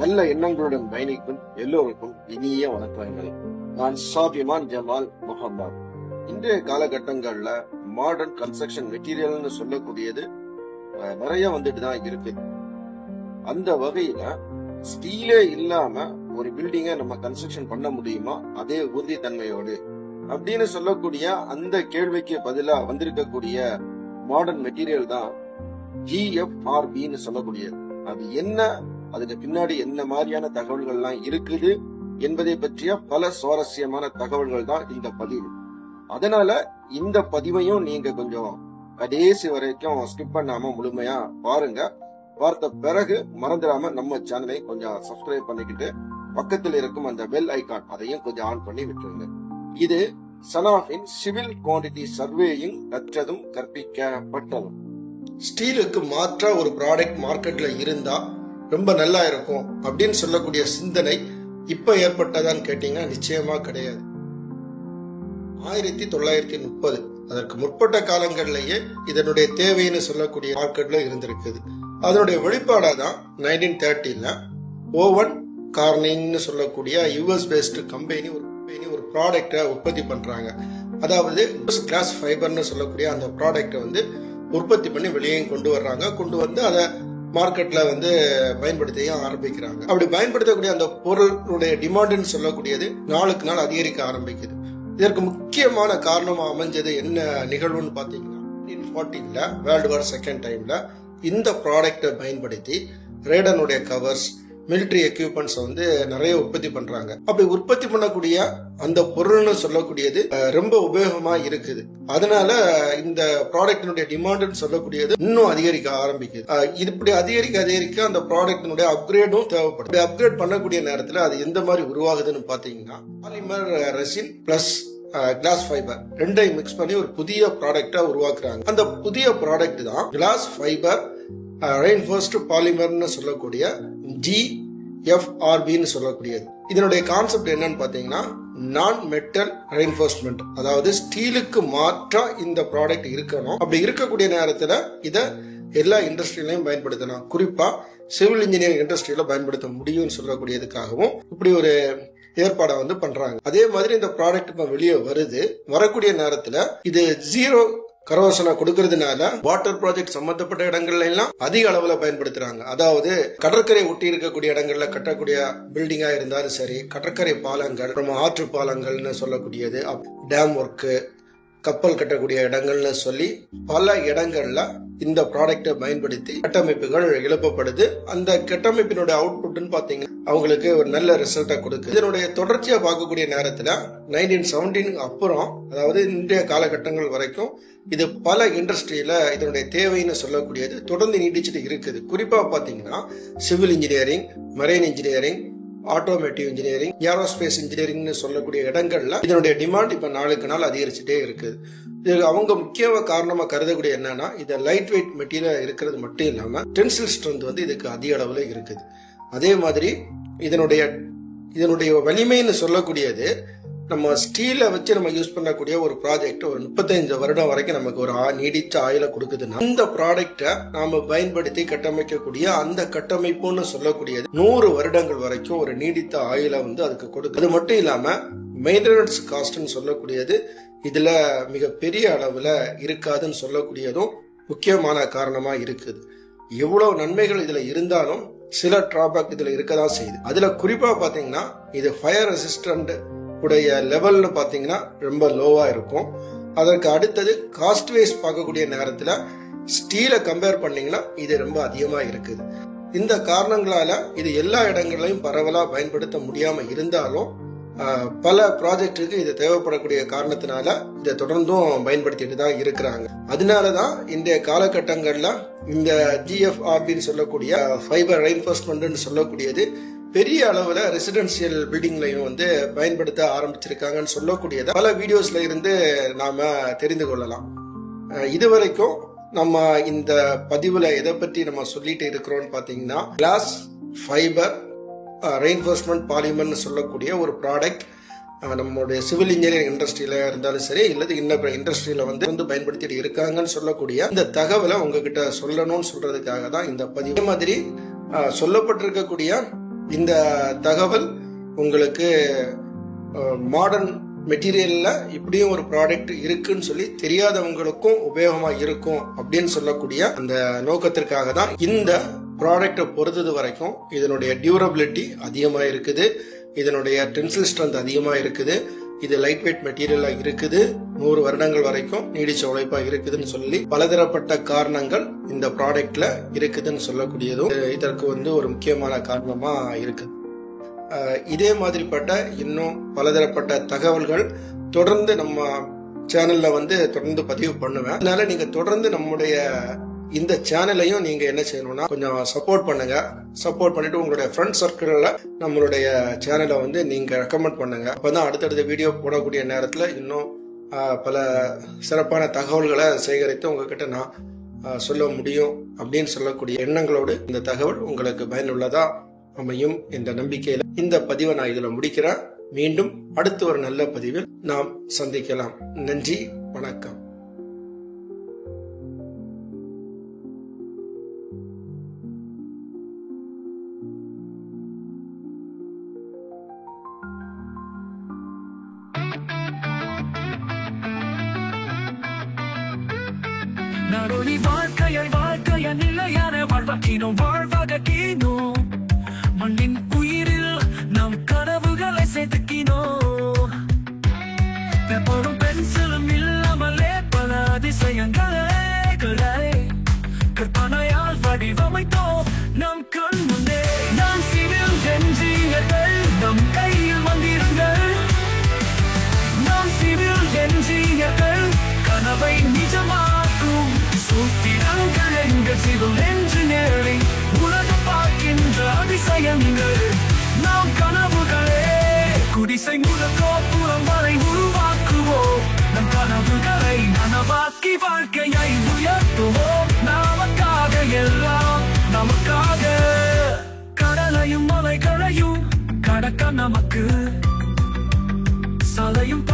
நல்ல எண்ணங்களுடன் பயணிக்கும் எல்லோருக்கும் இனிய வணக்கங்கள். நான் சாபிமான் ஜமால் முகமது. இன்றைய காலகட்டங்கள்ல மாடர்ன் கன்ஸ்ட்ரக்ஷன் மெட்டீரியல்னு சொல்லக்கூடியது நிறைய வந்துட்டு தான் இருக்கு. அந்த வகையில ஸ்டீலே இல்லாம ஒரு பில்டிங்கை நம்ம கன்ஸ்ட்ரக்ஷன் பண்ண முடியுமா அதே உறுதித்தன்மையோடு அப்படின்னு சொல்லக்கூடிய அந்த கேள்விக்கு பதிலா வந்திருக்கக்கூடிய மாடர்ன் மெட்டீரியல் தான் GFRBன்னு சொல்லக்கூடியது. அது என்ன, அதுக்கு பின்னாடி என்ன மாதிரியான தகவல்கள்லாம் இருக்குது என்பதை பற்றிய பல சுவாரஸ்யமான தகவல்கள் தான் இந்த பதிவு. அதனால இந்த பதிவையும் நீங்க கொஞ்சம் கடைசி வரைக்கும் ஸ்கிப் பண்ணாம முழுமையா பாருங்க. பார்த்த பிறகு மறந்துடாம நம்ம சேனலை கொஞ்சம் சப்ஸ்கிரைப் பண்ணிக்கிட்டு பக்கத்தில் இருக்கும் அந்த பெல் ஐகான் அதையும் கொஞ்சம் ஆன் பண்ணி விட்டுருங்க. இது சனாஃபின் சிவில் குவான்டிட்டி சர்வேயிங் கற்றதும் கற்பிக்கப்பட்டதும். ஸ்டீலுக்கு மாற்றா ஒரு ப்ராடக்ட் மார்க்கெட்ல இருந்தா ரொம்ப நல்லா இருக்கும் அப்படின்னு சொல்லக்கூடிய சிந்தனை இப்ப ஏற்பட்டதான்னு கேட்டீங்கன்னா நிச்சயமா கிடையாது. 1930 அதற்கு முற்பட்ட காலங்களிலேயே இதனுடைய தேவைன்னு சொல்லக்கூடிய மார்க்கெட்ல இருந்திருக்குது. அதனுடைய வெளிப்பாடாதான் 1930ல ஓவன் கார்னிங்னு சொல்லக்கூடிய யூஎஸ் பேஸ்டு கம்பெனி ஒரு ப்ராடக்டை உற்பத்தி பண்றாங்க. அதாவது கிளாஸ் ஃபைபர்னு சொல்லக்கூடிய அந்த ப்ராடக்டை வந்து உற்பத்தி பண்ணி வெளியே கொண்டு வர்றாங்க. கொண்டு வந்து அதை மார்க்கெட்ல வந்து பயன்படுத்த ஆரம்பிக்கிறாங்க. அப்படி பயன்படுத்தக்கூடிய அந்த பொருளுடைய டிமாண்ட்னு சொல்லக்கூடியது நாளுக்கு நாள் அதிகரிக்க ஆரம்பிக்குது. இதற்கு முக்கியமான காரணமா அமைஞ்சது என்ன நிகழ்வுன்னு பாத்தீங்கன்னா 1940ல வேர்ல்டு வார் செகண்ட் டைம்ல இந்த ப்ராடக்டை பயன்படுத்தி ரேடனுடைய கவர்ஸ், மிலிட்டரி எக்யூப்மெண்ட்ஸ் வந்து நிறைய உற்பத்தி பண்றாங்க. அப்படி உற்பத்தி பண்ணக்கூடிய அந்த பொருள்னு சொல்லக்கூடியது ரொம்ப உபயோகமா இருக்குது. அதனால இந்த ப்ராடக்டினுடைய டிமாண்ட்னு சொல்லக்கூடியது இன்னும் அதிகரிக்க ஆரம்பிக்குது. இப்படி அதிகரிக்க அந்த ப்ராடக்டினுடைய அப்கிரேடும் தேவைப்படும். அப்கிரேட் பண்ணக்கூடிய நேரத்துல அது எந்த மாதிரி உருவாகுதுன்னு பாத்தீங்கன்னா polymer resin plus glass fibre ரெண்டையும் மிக்ஸ் பண்ணி ஒரு புதிய ப்ராடக்டா உருவாக்குறாங்க. அந்த புதிய ப்ராடக்ட் தான் கிளாஸ் ஃபைபர் ரெயின்ஃபோர்ஸ்டு பாலிமர்னு சொல்லக்கூடிய GFRBன்னு சொல்லக்கூடியது. இதனுடைய கான்செப்ட் என்னன்னு பாத்தீங்கன்னா நான் மெட்டல் ரெயின்ஃபோர்ஸ்மெண்ட், அதாவது ஸ்டீலுக்கு மாற்றா இந்த ப்ராடக்ட் இருக்கணும். அப்படி இருக்கக்கூடிய நேரத்துல இத எல்லா இண்டஸ்ட்ரியிலையும் பயன்படுத்தலாம். குறிப்பா சிவில் இன்ஜினியரிங் இண்டஸ்ட்ரியில பயன்படுத்த முடியும்னு சொல்லக்கூடியதுக்காகவும் இப்படி ஒரு ஏற்பாடை வந்து பண்றாங்க. அதே மாதிரி இந்த ப்ராடக்ட் இப்ப வெளியே வருது. வரக்கூடிய நேரத்துல இது ஜீரோ கரோசனை கொடுக்கறதுனால வாட்டர் ப்ராஜெக்ட் சம்பந்தப்பட்ட இடங்கள்ல எல்லாம் அதிக அளவுல பயன்படுத்துறாங்க. அதாவது கடற்கரை ஒட்டி இருக்கக்கூடிய இடங்கள்ல கட்டக்கூடிய பில்டிங்கா இருந்தாலும் சரி, கடற்கரை பாலங்கள், அப்புறம் ஆற்று பாலங்கள்னு சொல்லக்கூடியது, டேம் ஒர்க்கு, கப்பல் கட்டக்கூடிய இடங்கள்னு சொல்லி பல இடங்கள்ல இந்த ப்ராடக்டை பயன்படுத்தி கட்டமைப்புகள் எழுப்பப்படுது. அந்த கட்டமைப்பினுடைய அவுட்புட்னு பாத்தீங்கன்னா அவங்களுக்கு ஒரு நல்ல ரிசல்ட்டை கொடுக்கு. இதனுடைய தொடர்ச்சியா பார்க்கக்கூடிய நேரத்துல 1917 அப்புறம், அதாவது இன்றைய காலகட்டங்கள் வரைக்கும் இது பல இண்டஸ்ட்ரியில இதனுடைய தேவைன்னு சொல்லக்கூடியது தொடர்ந்து நீடிச்சுட்டு இருக்குது. குறிப்பா பாத்தீங்கன்னா civil engineering, marine engineering, automotive engineering, aerospace இன்ஜினியரிங்னு சொல்லக்கூடிய இடங்கள்ல இதனுடைய டிமாண்ட் இப்ப நாளுக்கு நாள் அதிகரிச்சுட்டே இருக்குது. இது அவங்க முக்கிய காரணமா கருதக்கூடிய என்னன்னா இது லைட் வெயிட் மெட்டீரியல் இருக்கிறது மட்டும் இல்லாம டென்சில் ஸ்ட்ரென்த் வந்து இதுக்கு அதிக அளவுல இருக்குது. அதே மாதிரி இதனுடைய வலிமைன்னு சொல்லக்கூடியது நம்ம ஸ்டீலை வச்சு நம்ம யூஸ் பண்ணக்கூடிய ஒரு ப்ராஜெக்ட் ஒரு 35 வருடம் வரைக்கும் நமக்கு ஒரு நீடிச்ச ஆயுளை கொடுக்குதுன்னா இந்த ப்ராடக்டை நாம பயன்படுத்தி கட்டமைக்கக்கூடிய அந்த கட்டமைப்புன்னு சொல்லக்கூடியது 100 வருடங்கள் வரைக்கும் ஒரு நீடித்த ஆயுளை வந்து அதுக்கு கொடுக்குது. அது மட்டும் இல்லாம மெயின்டெனன்ஸ் காஸ்ட்னு சொல்லக்கூடியது இதுல மிக பெரிய அளவுல இருக்காதுன்னு சொல்லக்கூடியதும் முக்கியமான காரணமா இருக்குது. எவ்வளவு நன்மைகள் இதுல இருந்தாலும் சில டிராபேக் இதுல இருக்கதான் செய்யுது. அதுல குறிப்பா பாத்தீங்கன்னா இது ஃபயர் ரெசிஸ்டன்ட் உடைய லெவல்னு பாத்தீங்கன்னா ரொம்ப லோவா இருக்கும். அதற்கு அடுத்தது காஸ்ட் வைஸ் பார்க்கக்கூடிய நேரத்துல ஸ்டீலை கம்பேர் பண்ணீங்கன்னா இது ரொம்ப அதிகமா இருக்குது. இந்த காரணங்களால இது எல்லா இடங்களையும் பரவலா பயன்படுத்த முடியாம இருந்தாலும் பல ப்ராஜெக்டுக்கு இது தேவைப்படக்கூடிய காரணத்தினால இதை தொடர்ந்தும் பயன்படுத்திட்டு தான் இருக்கிறாங்க. அதனாலதான் இன்றைய காலகட்டங்கள்ல இந்த GFRBன்னு சொல்லக்கூடிய ஃபைபர் ரெயின்ஃபோர்ஸ்மெண்ட் சொல்லக்கூடியது பெரிய அளவுல ரெசிடென்சியல் பில்டிங்லையும் வந்து பயன்படுத்த ஆரம்பிச்சிருக்காங்கன்னு சொல்லக்கூடியத பல வீடியோஸ்ல இருந்து நாம தெரிந்து கொள்ளலாம். இதுவரைக்கும் நம்ம இந்த பதிவுல எதை பற்றி நம்ம சொல்லிட்டு இருக்கிறோம்னு பாத்தீங்கன்னா கிளாஸ் ஃபைபர் ரெயின்ஃபோர்ஸ்மெண்ட் பாலிமர்னு சொல்லக்கூடிய ஒரு ப்ராடக்ட் நம்மளுடைய சிவில் இன்ஜினியரிங் இண்டஸ்ட்ரியில இருந்தாலும் சரி, இல்லது இன்னும் இண்டஸ்ட்ரியில வந்து பயன்படுத்திட்டு இருக்காங்கன்னு சொல்லக்கூடிய இந்த தகவலை உங்ககிட்ட சொல்லணும்னு சொல்றதுக்காக தான் இந்த பதிவு. மாதிரி சொல்லப்பட்டிருக்கக்கூடிய இந்த தகவல் உங்களுக்கு மாடர்ன் மெட்டீரியல்ல இப்படியும் ஒரு ப்ராடக்ட் இருக்குன்னு சொல்லி தெரியாதவங்களுக்கும் உபயோகமா இருக்கும் அப்படின்னு சொல்லக்கூடிய அந்த நோக்கத்திற்காக தான் இந்த ப்ராடக்டை பொறுத்தது வரைக்கும் இதனுடைய டியூரபிலிட்டி அதிகமா இருக்குது, இதனுடைய டென்சில் ஸ்ட்ரென்த் அதிகமா இருக்குது, இது லைட் வெயிட் மெட்டீரியலா இருக்குது, 100 வருடங்கள் வரைக்கும் நீடிச்ச உழைப்பா இருக்குதுன்னு சொல்லி பலதரப்பட்ட காரணங்கள் இந்த ப்ராடக்ட்ல இருக்குதுன்னு சொல்லக்கூடியதும் இதற்கு ஒரு முக்கியமான காரணமா இருக்கு. இதே மாதிரிப்பட்ட இன்னும் பலதரப்பட்ட தகவல்கள் தொடர்ந்து நம்ம சேனல்ல தொடர்ந்து பதிவு பண்ணுவேன். அதனால நீங்க தொடர்ந்து நம்முடைய இந்த சேனலையும் நீங்க என்ன செய்யணும்னா கொஞ்சம் சப்போர்ட் பண்ணுங்க. சப்போர்ட் பண்ணிட்டு உங்களுடைய ஃப்ரெண்ட் சர்க்கிள்ல நம்மளுடைய சேனலை நீங்க ரெக்கமெண்ட் பண்ணுங்க. அப்பதான் அடுத்தடுத்த வீடியோ போடக்கூடிய நேரத்துல இன்னும் பல சிறப்பான தகவல்களை சேகரித்து உங்ககிட்ட நான் சொல்ல முடியும் அப்படின்னு சொல்லக்கூடிய எண்ணங்களோடு இந்த தகவல் உங்களுக்கு பயனுள்ளதா அமையும் என்ற நம்பிக்கையில இந்த பதிவை நான் இதுல முடிக்கிறேன். மீண்டும் அடுத்த ஒரு நல்ல பதிவில் நாம் சந்திக்கலாம். நன்றி, வணக்கம். நாடோடி வாழ்க்கைய நிலையான வாழ்வாக்கினோம், வாழ்வாக்கினோம். மண்ணின் உயிரில் நம் கனவுகளை செதுக்கினோம். பெப்பரும் பென்சிலும் இல்லாமலே பல அதிசயங்களை கற்பனையால் வடிவமைத்தோம் நம் கண் முன்னே. நாம் சிவில் என்ஜினியர்கள், நம் கையில் மந்திரங்கள். நாம் சிவில் என்ஜினியர்கள், கனவை நிஜமாக்கும் சூத்திரங்கள் எங்கள் சிவில் என்ஜினியரிங். உலகம் பார்க்கின்ற அதிசயங்கள் நாம் கனவுகளே. குடிசை முதல் கோபுரம் வரை உருவாக்குவோம் நம் கனவுகளை நனவாக்கி வாழ்க்கையை உயர்த்துவோம். நமக்காக எல்லாம் நமக்காக. கடலையும் மலைகளையும் கடக்க நமக்கு சாலையும்